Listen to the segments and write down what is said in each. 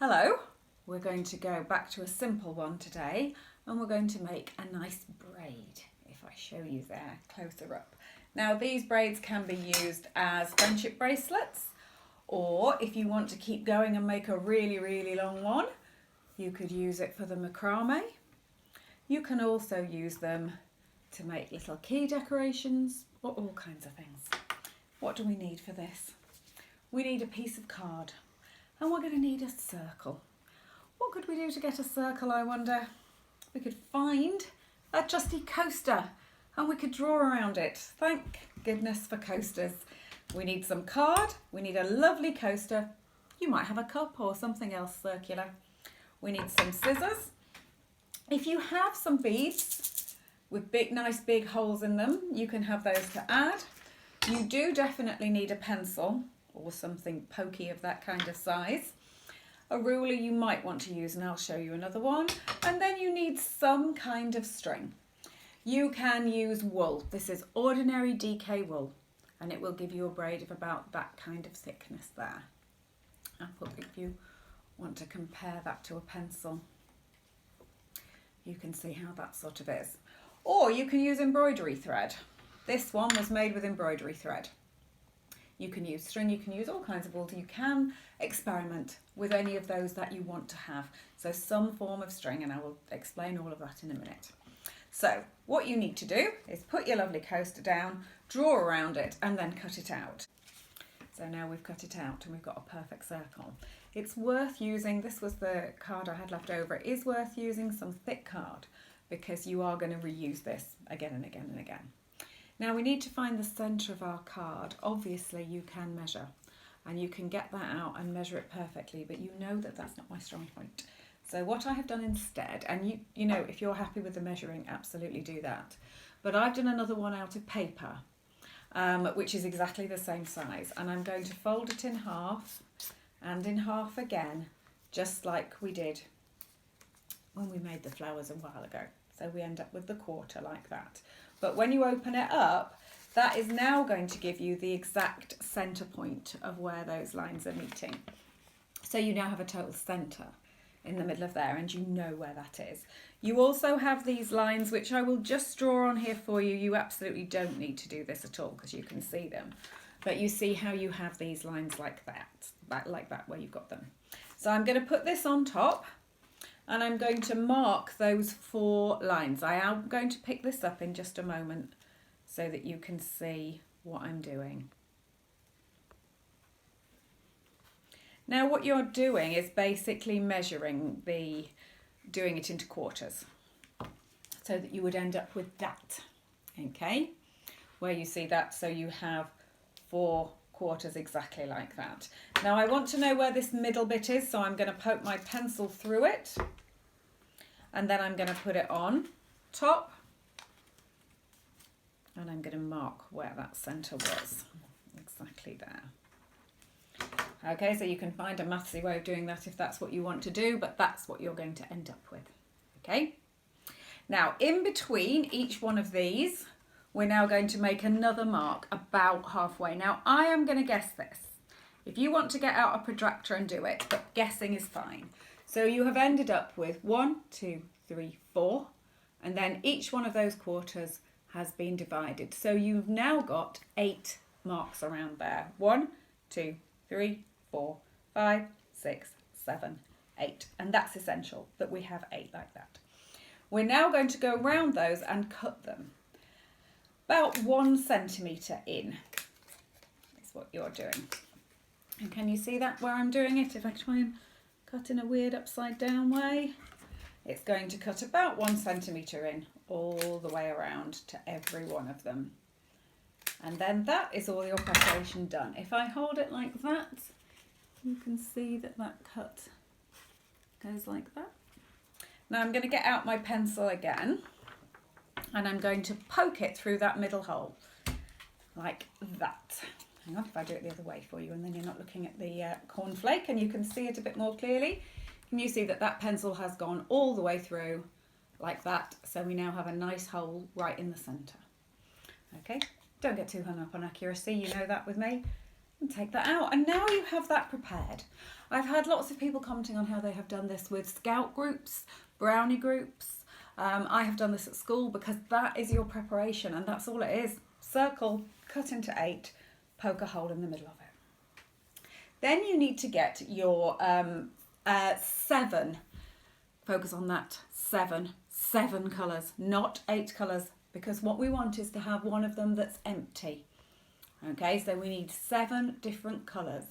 Hello, we're going to go back to a simple one today and we're going to make a nice braid, if I show you there closer up. Now these braids can be used as friendship bracelets, or if you want to keep going and make a really long one, you could use it for the macrame. You can also use them to make little key decorations or all kinds of things. What do we need for this? We need a piece of card. And we're going to need a circle. What could we do to get a circle, I wonder? We could find a trusty coaster and we could draw around it. Thank goodness for coasters. We need some card, we need a lovely coaster. You might have a cup or something else circular. We need some scissors. If you have some beads with nice big holes in them, you can have those to add. You do definitely need a pencil or something pokey of that kind of size. A ruler you might want to use, and I'll show you another one. And then you need some kind of string. You can use wool. This is ordinary DK wool, and it will give you a braid of about that kind of thickness there. I'll put, if you want to compare that to a pencil, you can see how that sort of is. Or you can use embroidery thread. This one was made with embroidery thread. You can use string, you can use all kinds of wool. You can experiment with any of those that you want to have. So some form of string, and I will explain all of that in a minute. So what you need to do is put your lovely coaster down, draw around it, and then cut it out. So now we've cut it out and we've got a perfect circle. It's worth using, this was the card I had left over, it is worth using some thick card because you are going to reuse this again and again and again. Now we need to find the centre of our card. Obviously you can measure and you can get that out and measure it perfectly, but you know that that's not my strong point. So what I have done instead, and you know, if you're happy with the measuring, absolutely do that. But I've done another one out of paper, which is exactly the same size. And I'm going to fold it in half and in half again, just like we did when we made the flowers a while ago. So we end up with the quarter like that. But when you open it up, that is now going to give you the exact centre point of where those lines are meeting. So you now have a total centre in the middle of there and you know where that is. You also have these lines, which I will just draw on here for you. You absolutely don't need to do this at all because you can see them. But you see how you have these lines like that where you've got them. So I'm going to put this on top. And I'm going to mark those 4 lines. I am going to pick this up in just a moment so that you can see what I'm doing. Now what you're doing is basically measuring doing it into quarters so that you would end up with that, okay? Where you see that, so you have 4 quarters exactly like that. Now I want to know where this middle bit is, so I'm going to poke my pencil through it and then I'm going to put it on top and I'm going to mark where that centre was, exactly there. Okay, so you can find a mathsy way of doing that if that's what you want to do, but that's what you're going to end up with, okay? Now in between each one of these, we're now going to make another mark about halfway. Now I am going to guess this. If you want to get out a protractor and do it, but guessing is fine. So you have ended up with 1, 2, 3, 4, and then each one of those quarters has been divided. So you've now got 8 marks around there. 1, 2, 3, 4, 5, 6, 7, 8. And that's essential that we have 8 like that. We're now going to go around those and cut them. About 1 centimetre in is what you're doing. And can you see that where I'm doing it? If I try and cut in a weird upside down way, it's going to cut about 1 centimetre in all the way around to every one of them. And then that is all your preparation done. If I hold it like that, you can see that that cut goes like that. Now I'm going to get out my pencil again and I'm going to poke it through that middle hole like that. Hang on, if I do it the other way for you and then you're not looking at the cornflake and you can see it a bit more clearly. Can you see that that pencil has gone all the way through like that? So we now have a nice hole right in the centre. Okay, don't get too hung up on accuracy, you know that with me. and take that out. And now you have that prepared. I've had lots of people commenting on how they have done this with scout groups, brownie groups. I have done this at school because that is your preparation and that's all it is. Circle, cut into 8, poke a hole in the middle of it. Then you need to get your 7, focus on that, 7 colours, not 8 colours, because what we want is to have one of them that's empty. Okay, so we need 7 different colours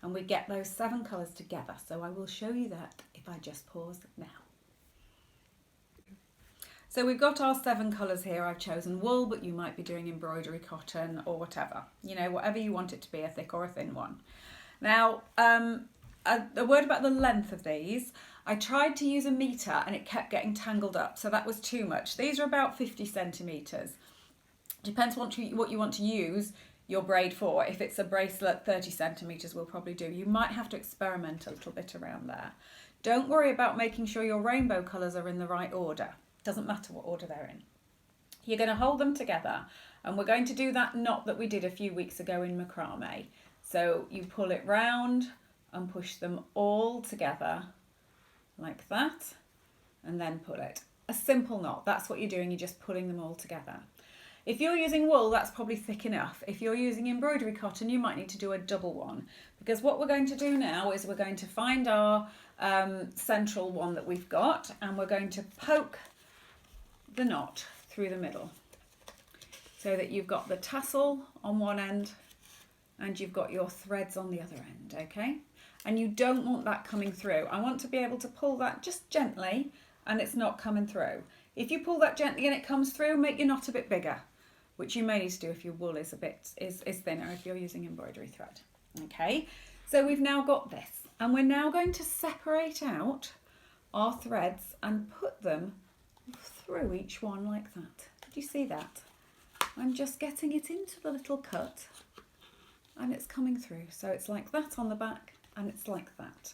and we get those 7 colours together. So I will show you that if I just pause now. So we've got our 7 colours here. I've chosen wool, but you might be doing embroidery cotton or whatever. You know, whatever you want it to be, a thick or a thin one. Now, a word about the length of these. I tried to use a metre and it kept getting tangled up, so that was too much. These are about 50 centimetres. Depends what you want to use your braid for. If it's a bracelet, 30 centimetres will probably do. You might have to experiment a little bit around there. Don't worry about making sure your rainbow colours are in the right order. Doesn't matter what order they're in. You're going to hold them together and we're going to do that knot that we did a few weeks ago in macrame. So you pull it round and push them all together like that and then pull it. A simple knot, that's what you're doing, you're just pulling them all together. If you're using wool, that's probably thick enough. If you're using embroidery cotton, you might need to do a double one, because what we're going to do now is we're going to find our central one that we've got and we're going to poke the knot through the middle so that you've got the tassel on one end and you've got your threads on the other end, okay? And you don't want that coming through. I want to be able to pull that just gently and it's not coming through. If you pull that gently and it comes through, make your knot a bit bigger, which you may need to do if your wool is a bit is thinner, if you're using embroidery thread. Okay, so we've now got this and we're now going to separate out our threads and put them through each one like that. Did you see that? I'm just getting it into the little cut and it's coming through. So it's like that on the back and it's like that.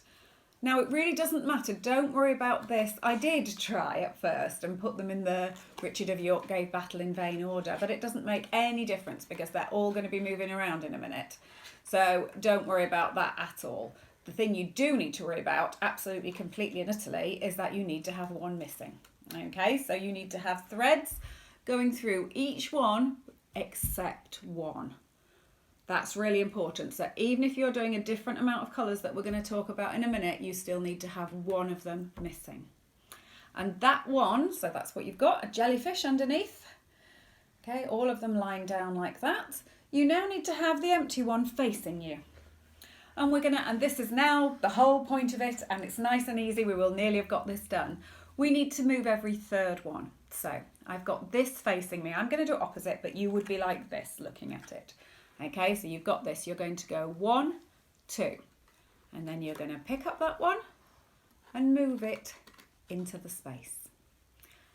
Now it really doesn't matter, don't worry about this. I did try at first and put them in the Richard of York gave battle in vain order, but it doesn't make any difference because they're all going to be moving around in a minute. So don't worry about that at all. The thing you do need to worry about, absolutely completely and utterly, is that you need to have one missing. Okay, so you need to have threads going through each one except one. That's really important. So even if you're doing a different amount of colours that we're going to talk about in a minute, you still need to have one of them missing. And that one, so that's what you've got, a jellyfish underneath. Okay, all of them lying down like that. You now need to have the empty one facing you. And and this is now the whole point of it, and it's nice and easy. We will nearly have got this done. We need to move every third one. So I've got this facing me. I'm going to do it opposite, but you would be like this looking at it. Okay, so you've got this. You're going to go 1, 2, and then you're going to pick up that one and move it into the space.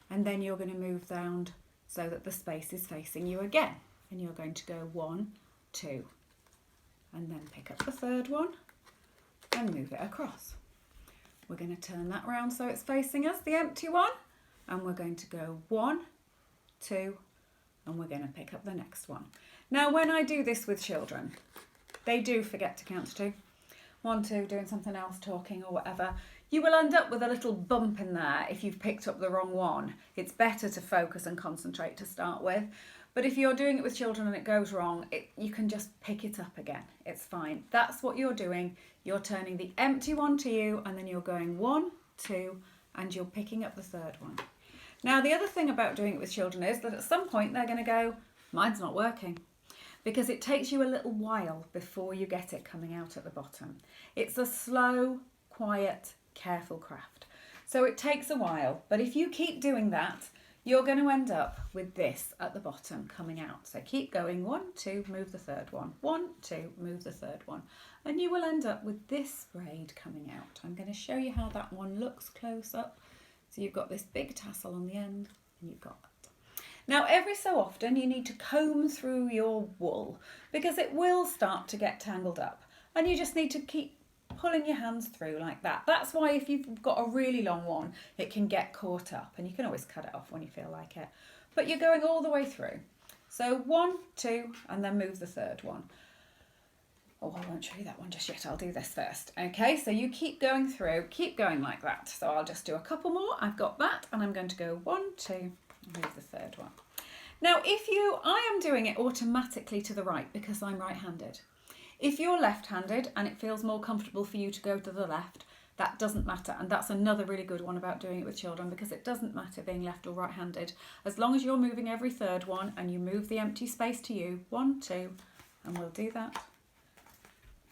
And then you're going to move down so that the space is facing you again. And you're going to go 1, 2, and then pick up the third one and move it across. We're going to turn that round so it's facing us, the empty one, and we're going to go 1, 2, and we're going to pick up the next one. Now, when I do this with children, they do forget to count to 2. 1, 2, doing something else, talking or whatever. You will end up with a little bump in there if you've picked up the wrong one. It's better to focus and concentrate to start with. But if you're doing it with children and it goes wrong, you can just pick it up again. It's fine. That's what you're doing. You're turning the empty one to you and then you're going 1, 2, and you're picking up the third one. Now, the other thing about doing it with children is that at some point they're going to go, mine's not working. Because it takes you a little while before you get it coming out at the bottom. It's a slow, quiet, careful craft. So it takes a while, but if you keep doing that, you're going to end up with this at the bottom coming out. So keep going, 1, 2, move the third one, 1, 2, move the third one, and you will end up with this braid coming out. I'm going to show you how that one looks close up. So you've got this big tassel on the end, and you've got that. Now, every so often you need to comb through your wool because it will start to get tangled up, and you just need to keep pulling your hands through like that. That's why if you've got a really long one, it can get caught up, and you can always cut it off when you feel like it. But you're going all the way through. So 1, 2, and then move the third one. Oh, I won't show you that one just yet. I'll do this first. Okay, so you keep going through, keep going like that. So I'll just do a couple more. I've got that, and I'm going to go 1, 2, and move the third one. Now, I am doing it automatically to the right because I'm right-handed. If you're left-handed and it feels more comfortable for you to go to the left, that doesn't matter. And that's another really good one about doing it with children, because it doesn't matter being left or right-handed. As long as you're moving every third one and you move the empty space to you, 1, 2, and we'll do that.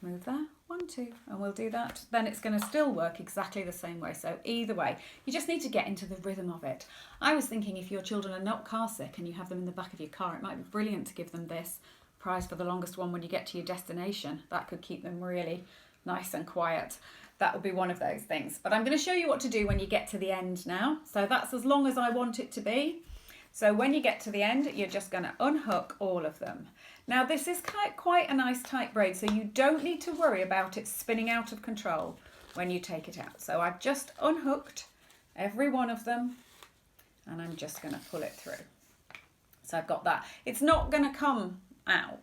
Move there, 1, 2, and we'll do that. Then it's going to still work exactly the same way. So either way, you just need to get into the rhythm of it. I was thinking if your children are not car sick and you have them in the back of your car, it might be brilliant to give them this prize for the longest one when you get to your destination. That could keep them really nice and quiet. That would be one of those things. But I'm going to show you what to do when you get to the end now. So that's as long as I want it to be. So when you get to the end, you're just going to unhook all of them. Now this is quite a nice tight braid, so you don't need to worry about it spinning out of control when you take it out. So I've just unhooked every one of them, and I'm just going to pull it through. So I've got that. It's not going to come out.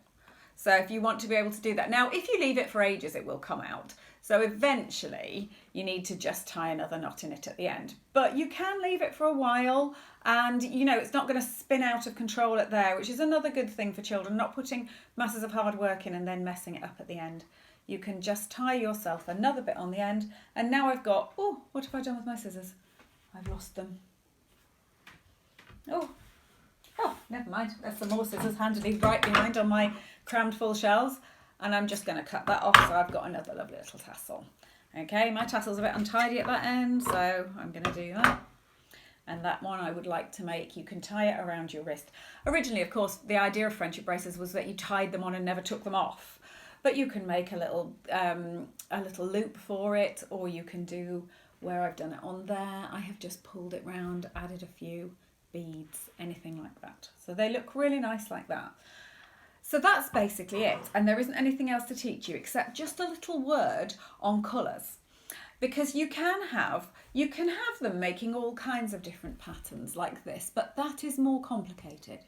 So if you want to be able to do that. Now, if you leave it for ages, it will come out. So eventually you need to just tie another knot in it at the end. But you can leave it for a while, and you know it's not going to spin out of control at there, which is another good thing for children, not putting masses of hard work in and then messing it up at the end. You can just tie yourself another bit on the end. And now I've got, oh, what have I done with my scissors? I've lost them. Oh, never mind. There's some more scissors handily right behind on my crammed full shells. And I'm just going to cut that off, so I've got another lovely little tassel. Okay, my tassel's a bit untidy at that end, so I'm going to do that. And that one I would like to make, you can tie it around your wrist. Originally, of course, the idea of friendship braces was that you tied them on and never took them off. But you can make a little loop for it, or you can do where I've done it on there. I have just pulled it round, added a few beads, anything like that. So they look really nice like that. So that's basically it, and there isn't anything else to teach you except just a little word on colours, because you can have them making all kinds of different patterns like this, but that is more complicated.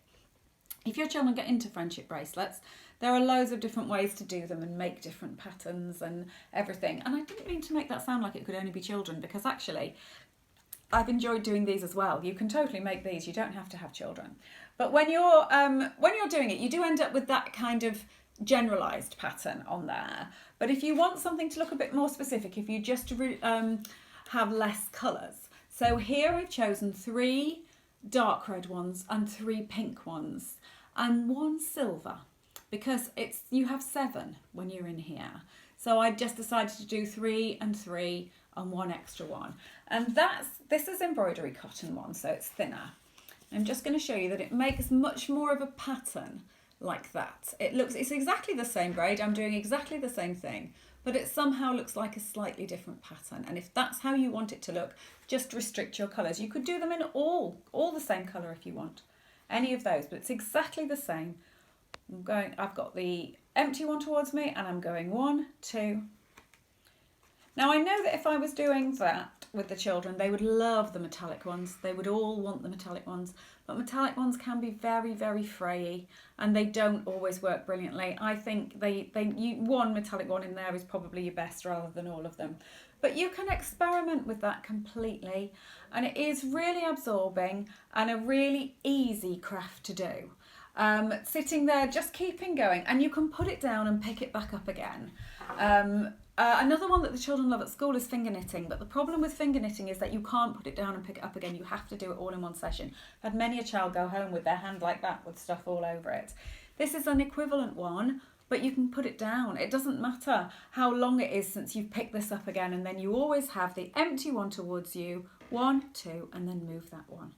If your children get into friendship bracelets, there are loads of different ways to do them and make different patterns and everything. And I didn't mean to make that sound like it could only be children, because actually I've enjoyed doing these as well. You can totally make these, you don't have to have children. But when you're doing it, you do end up with that kind of generalised pattern on there. But if you want something to look a bit more specific, if you just have less colours. So here I've chosen 3 dark red ones and 3 pink ones and 1 silver, because you have 7 when you're in here. So I just decided to do 3 and 3 and 1 extra one. And this is embroidery cotton one, so it's thinner. I'm just going to show you that it makes much more of a pattern like that. It's exactly the same braid, I'm doing exactly the same thing, but it somehow looks like a slightly different pattern. And if that's how you want it to look, just restrict your colours. You could do them in all the same colour if you want, any of those, but it's exactly the same. I've got the empty one towards me, and I'm going 1, 2. Now I know that if I was doing that with the children, they would love the metallic ones. They would all want the metallic ones, but metallic ones can be very, very frayy, and they don't always work brilliantly. I think one metallic one in there is probably your best rather than all of them. But you can experiment with that completely, and it is really absorbing and a really easy craft to do. Sitting there, just keeping going, and you can put it down and pick it back up again. Another one that the children love at school is finger knitting, but the problem with finger knitting is that you can't put it down and pick it up again. You have to do it all in one session. I've had many a child go home with their hand like that with stuff all over it. This is an equivalent one, but you can put it down. It doesn't matter how long it is since you've picked this up again, and then you always have the empty one towards you, 1, 2, and then move that one.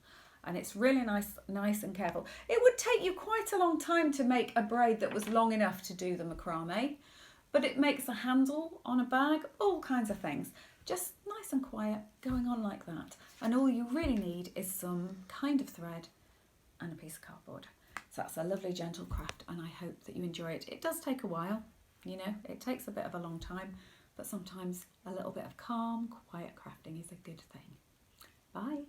And it's really nice and careful. It would take you quite a long time to make a braid that was long enough to do the macrame, but it makes a handle on a bag, all kinds of things. Just nice and quiet, going on like that. And all you really need is some kind of thread and a piece of cardboard. So that's a lovely, gentle craft, and I hope that you enjoy it. It does take a while, you know, it takes a bit of a long time, but sometimes a little bit of calm, quiet crafting is a good thing. Bye.